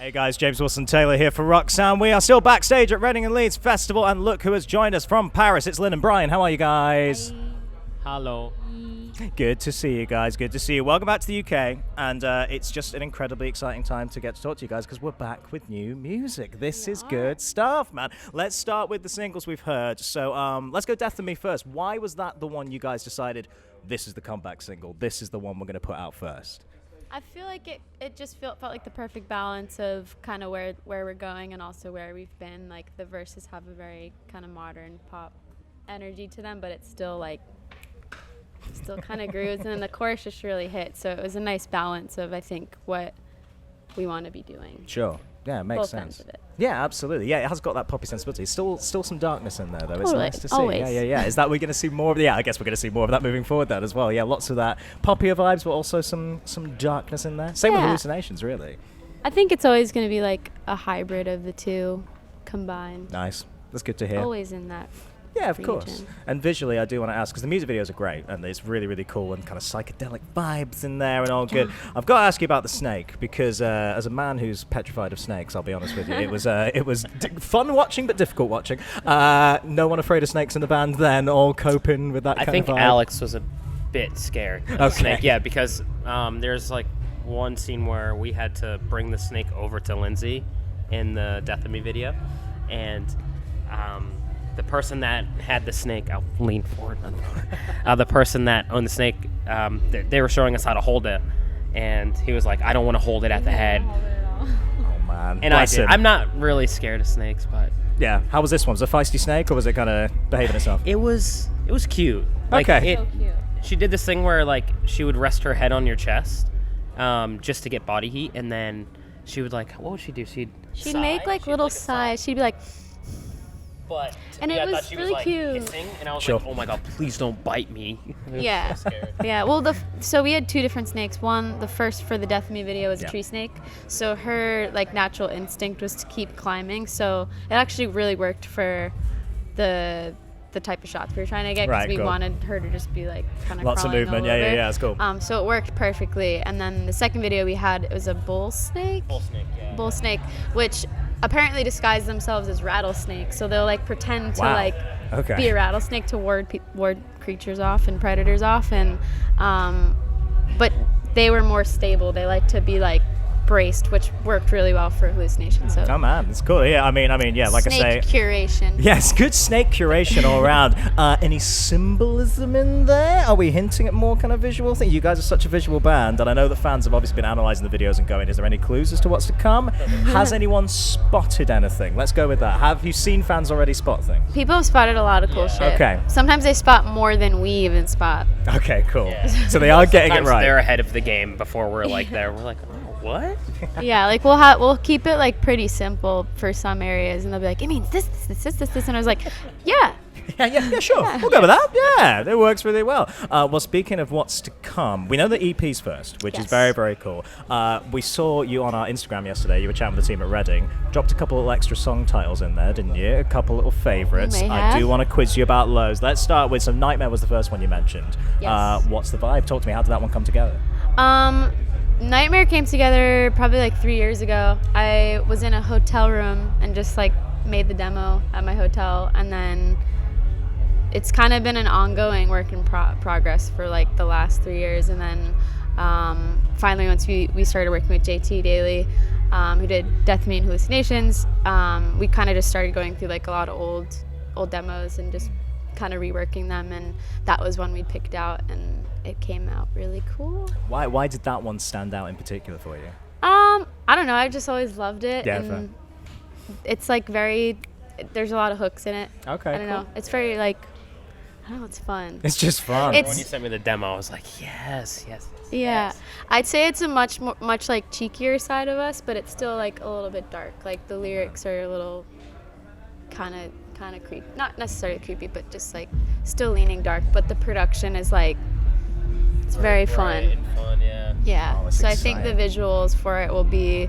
Hey guys, James Wilson-Taylor here for Roxanne. We are still backstage at Reading Leeds Festival, and look who has joined us from Paris. It's Lynn and Brian. How are you guys? Hi. Hello. Good to see you guys. Good to see you. Welcome back to the UK, and it's just an incredibly exciting time to get to talk to you guys because we're back with new music. This is good stuff, man. Let's start with the singles we've heard. So let's go Death to Me first. Why was that the one you guys decided this is the comeback single? This is the one we're going to put out first? I feel like it just felt like the perfect balance of kind of where we're going and also where we've been. Like the verses have a very kind of modern pop energy to them, but it's still like still kind of grooves, and then the chorus just really hit. So it was a nice balance of I think what we want to be doing. Sure. Yeah, it makes Both sense. ends of it. Yeah, absolutely. Yeah, it has got that poppy sensibility. Still some darkness in there, though. Totally. It's nice to see. Always. Yeah. Is that we're going to see more of? Yeah, I guess we're going to see more of that moving forward then as well. Yeah, lots of that poppier vibes, but also some darkness in there. Same with Hallucinations, really. I think it's always going to be like a hybrid of the two combined. Nice. That's good to hear. Always in that. Yeah, of region. course. And visually, I do want to ask, because the music videos are great, and it's really, really cool, and kind of psychedelic vibes in there and all good. I've got to ask you about the snake, because as a man who's petrified of snakes, I'll be honest with you, it was fun watching, but difficult watching. No one afraid of snakes in the band then, all coping with that kind of vibe? I think Alex was a bit scared of the snake. Yeah, because there's like one scene where we had to bring the snake over to Lindsay in the Death of Me video, and the person that had the snake, I'll lean forward. The person that owned the snake, they were showing us how to hold it, and he was like, "I don't want to hold it at the head." Oh man! And I did. I'm not really scared of snakes, but yeah. How was this one? Was it a feisty snake, or was it kind of behaving itself? it was cute. Like, Okay. So cute. She did this thing where like she would rest her head on your chest, just to get body heat, and then she would like, what would she do? She'd make like little sighs. She'd be like, But And it I was thought she really was, like, cute. Kissing, and I was Sure. like, oh my god, please don't bite me. yeah. Scared. Yeah, well, so we had two different snakes. One, the first for the Death of Me video was Yeah. a tree snake. So her like natural instinct was to keep climbing. So it actually really worked for the type of shots we were trying to get because Right, we cool. wanted her to just be like kind of Lots of crawling movement. all over. Yeah. It's cool. So it worked perfectly. And then the second video we had, it was a bull snake. Bull snake, yeah. Bull snake, which apparently disguise themselves as rattlesnakes. So they'll like pretend to Wow. like Okay. be a rattlesnake to ward creatures off and predators off, and but they were more stable. They like to be like braced, which worked really well for Hallucinations. So Oh man, it's cool. Yeah, I mean, yeah, like snake I say. curation. Yes, good snake curation all around. Any symbolism in there? Are we hinting at more kind of visual things? You guys are such a visual band, and I know the fans have obviously been analysing the videos and going, is there any clues as to what's to come? Has anyone spotted anything? Let's go with that. Have you seen fans already spot things? People have spotted a lot of cool shit. Okay. Sometimes they spot more than we even spot. Okay, cool. Yeah. So they are getting it Sometimes right. they're ahead of the game before we're like there. We're like, oh, what? Yeah, like we'll keep it like pretty simple for some areas, and they'll be like, it means this, and I was like, yeah. Yeah, sure. We'll go with that. Yeah, it works really well. Well, speaking of what's to come, we know the EP's first, which is Yes. very, very cool. We saw you on our Instagram yesterday. You were chatting with the team at Reading. Dropped a couple little extra song titles in there, didn't you? A couple little favourites. May I have. do want to quiz you about those. Let's start with some Nightmare was the first one you mentioned. Yes. What's the vibe? Talk to me. How did that one come together? Nightmare came together probably like 3 years ago. I was in a hotel room and just like made the demo at my hotel, and then it's kind of been an ongoing work in progress for like the last 3 years. And then finally, once we started working with JT Daly, who did Death of Me and Hallucinations, we kind of just started going through like a lot of old demos and just kind of reworking them, and that was one we picked out, and it came out really cool. Why did that one stand out in particular for you? I don't know. I've just always loved it. Yeah, and fair. it's like there's a lot of hooks in it. Okay, I don't know. It's very like, I don't know. It's fun. It's just fun. It's- When you sent me the demo, I was like, yes. Yeah. yes. I'd say it's a much like cheekier side of us, but it's still like a little bit dark. Like the lyrics are a little kind of creepy. Not necessarily creepy, but just like still leaning dark. But the production is like, it's very fun. Bright and fun, yeah. Yeah. Oh, that's So I think the exciting. visuals for it will be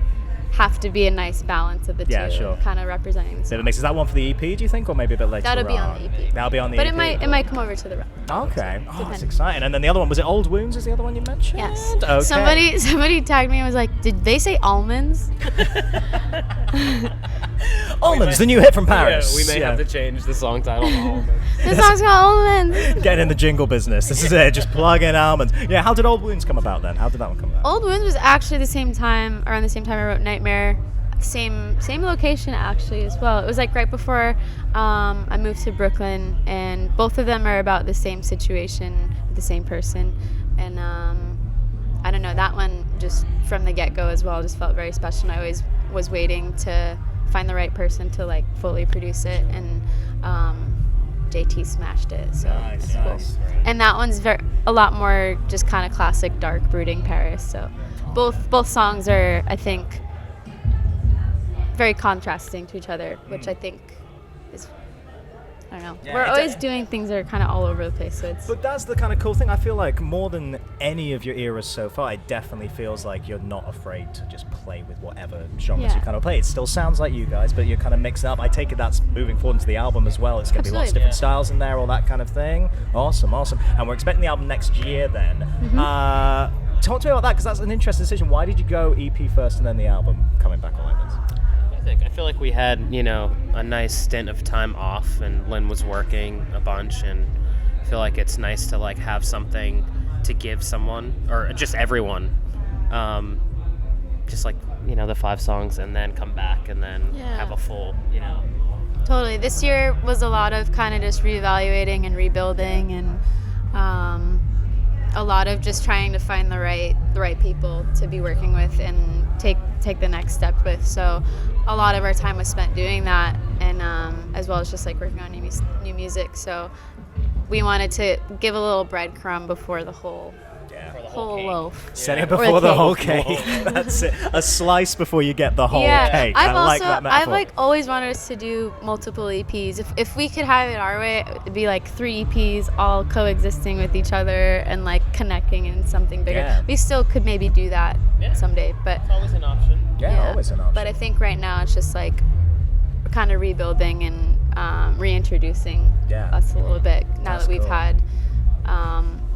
have to be a nice balance of the Yeah, two, sure. kind of representing the Bit of a song. mix. Is that one for the EP, do you think, or maybe a bit later That'll be on on? the EP. That'll be on the But EP. it might come over to the Okay. Oh, that's Depending. exciting. And then the other one, was it Old Wounds is the other one you mentioned? Yes. Okay. Somebody tagged me and was like, did they say almonds? Almonds, the new hit from Paris. Yeah, we may have to change the song title to Almonds. The song's called Almonds. Get in the jingle business. This is it. Just plug in almonds. Yeah, how did Old Wounds come about then? How did that one come about? Old Wounds was actually around the same time I wrote Nightmare. Same location actually as well. It was like right before I moved to Brooklyn, and both of them are about the same situation with the same person. And I don't know, that one just from the get-go as well just felt very special. And I always was waiting to find the right person to like fully produce it, and JT smashed it, so Nice, it's cool. And that one's a lot more just kind of classic dark brooding Paris. So both songs are, I think, very contrasting to each other, which I think is, I don't know. Yeah, We're always doing things that are kind of all over the place, so it's. But that's the kind of cool thing. I feel like more than any of your eras so far, it definitely feels like you're not afraid to just play with whatever genres you kind of play. It still sounds like you guys, but you're kind of mixing up. I take it that's moving forward into the album as well. It's going to be lots of different styles in there, all that kind of thing. Awesome. And we're expecting the album next year then. Talk to me about that, because that's an interesting decision. Why did you go EP first and then the album coming back all like this? I feel like we had, a nice stint of time off, and Lynn was working a bunch, and I feel like it's nice to like have something to give someone, or just everyone, just like the 5 songs, and then come back and then have a full, Totally. This year was a lot of kind of just reevaluating and rebuilding, and a lot of just trying to find the right people to be working with and take the next step with. So a lot of our time was spent doing that, and as well as just like working on new music. So we wanted to give a little breadcrumb before the whole loaf. Setting it before the whole cake. That's it. A slice before you get the whole cake. I like that metaphor. I've like always wanted us to do multiple EPs. If we could have it our way, it'd be like 3 EPs all coexisting with each other and like connecting in something bigger. Yeah. We still could maybe do that someday, but It's always an option. Yeah, always an option. But I think right now it's just like kind of rebuilding and reintroducing us a little bit now that we've had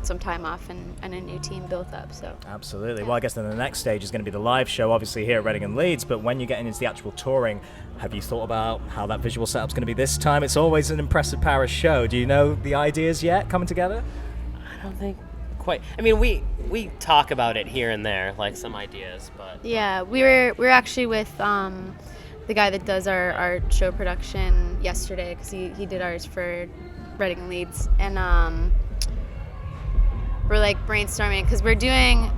some time off and a new team built up. So absolutely. Well, I guess then the next stage is going to be the live show, obviously here at Reading and Leeds. But when you're getting into the actual touring, have you thought about how that visual setup's going to be this time? It's always an impressive Paris show. Do you know the ideas yet coming together? I don't think quite. I mean, we talk about it here and there, like some ideas, but yeah, we're actually with the guy that does our show production yesterday, because he did ours for Reading and Leeds, and we're like brainstorming, because we're doing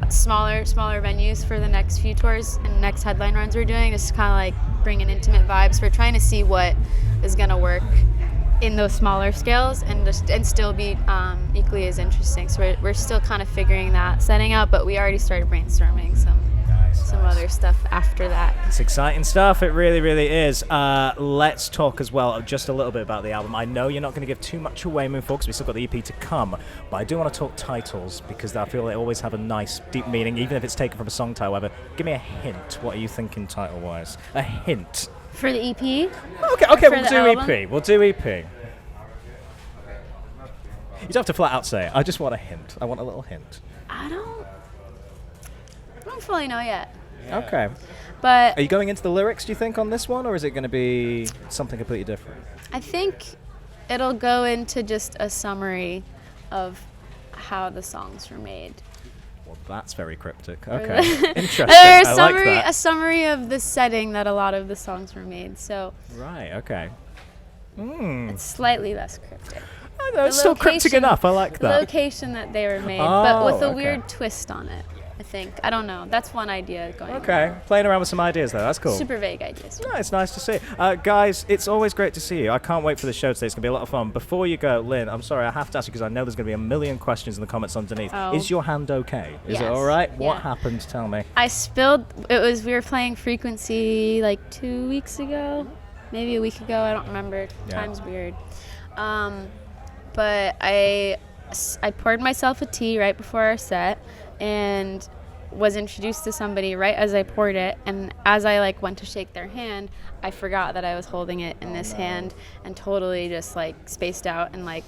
smaller venues for the next few tours and next headline runs we're doing, just kind of like bring in intimate vibes. We're trying to see what is going to work in those smaller scales and still be equally as interesting. So we're still kind of figuring that setting out, but we already started brainstorming some other stuff after that. It's exciting stuff. It really, really is. Let's talk as well just a little bit about the album. I know you're not going to give too much away moving forward because we still got the EP to come, but I do want to talk titles because I feel they always have a nice, deep meaning, even if it's taken from a song title. However, give me a hint. What are you thinking title-wise? A hint. For the EP? Okay, we'll do album? EP. We'll do EP. You don't have to flat out say it. I just want a hint. I want a little hint. I don't fully know yet. Okay. But are you going into the lyrics, do you think, on this one, or is it going to be something completely different? I think it'll go into just a summary of how the songs were made. Well, that's very cryptic. Okay. Interesting. A summary of the setting that a lot of the songs were made. So right, okay. It's slightly less cryptic. I know, it's still cryptic enough. I like that. The location that they were made, but with a weird twist on it, I think. I don't know. That's one idea going on. Okay. Playing around with some ideas, though. That's cool. Super vague ideas. No, it's nice to see. Guys, it's always great to see you. I can't wait for the show today. It's going to be a lot of fun. Before you go, Lynn, I'm sorry, I have to ask you because I know there's going to be a million questions in the comments underneath. Oh. Is your hand okay? Is it Yes. all right? Yeah. What happened? Tell me. I spilled. We were playing Frequency like 2 weeks ago, maybe a week ago. I don't remember. Yeah. Time's weird. But I poured myself a tea right before our set, and was introduced to somebody right as I poured it, and as I like went to shake their hand, I forgot that I was holding it in this hand and totally just like spaced out and like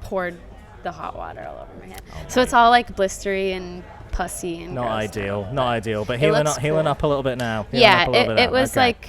poured the hot water all over my hand. So it's all like blistery and pussy and Not gross ideal, now, not ideal, but healing cool. up a little bit now. Yeah, it was like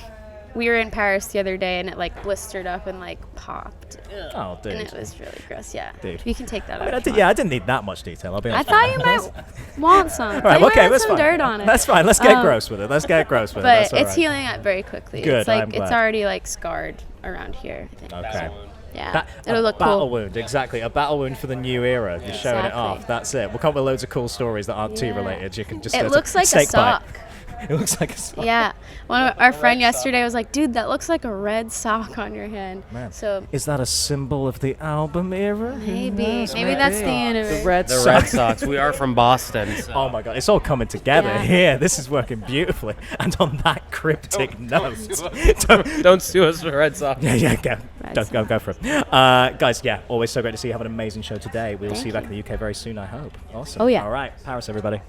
we were in Paris the other day and it like blistered up and like popped. Oh, dude. And it was really gross. Yeah. Dude. You can take that out. I didn't need that much detail. I'll be I honest. thought you might want some. All right, You might okay, have that's some fine. dirt on it. That's fine. Let's get gross with it. Let's get gross with it. But That's all it's right. healing up very quickly. Good, It's like I'm glad. it's already like scarred around here, I think. Okay. Yeah. It'll look battle cool. wound, exactly. A battle wound for the new era. You're showing it Exactly. off. That's it. We'll come up with loads of cool stories that aren't too Yeah. related. You can just It looks like a snake bite. sock. It looks like a sock. Yeah. Our friend yesterday was like, dude, that looks like a red sock on your hand. Man. So Is that a symbol of the album era? maybe that's the anniversary. The Red The Sox. Red Sox. We are from Boston. So. Oh my god, it's all coming together Yeah. here. This is working beautifully. And on that cryptic note, Don't sue us for Red Sox. yeah, go. Red Go for it. Guys, yeah, always so great to see you. Have an amazing show today. We'll Thank see you back you. in the UK very soon, I hope. Awesome. Oh, yeah. All right, Paris, everybody.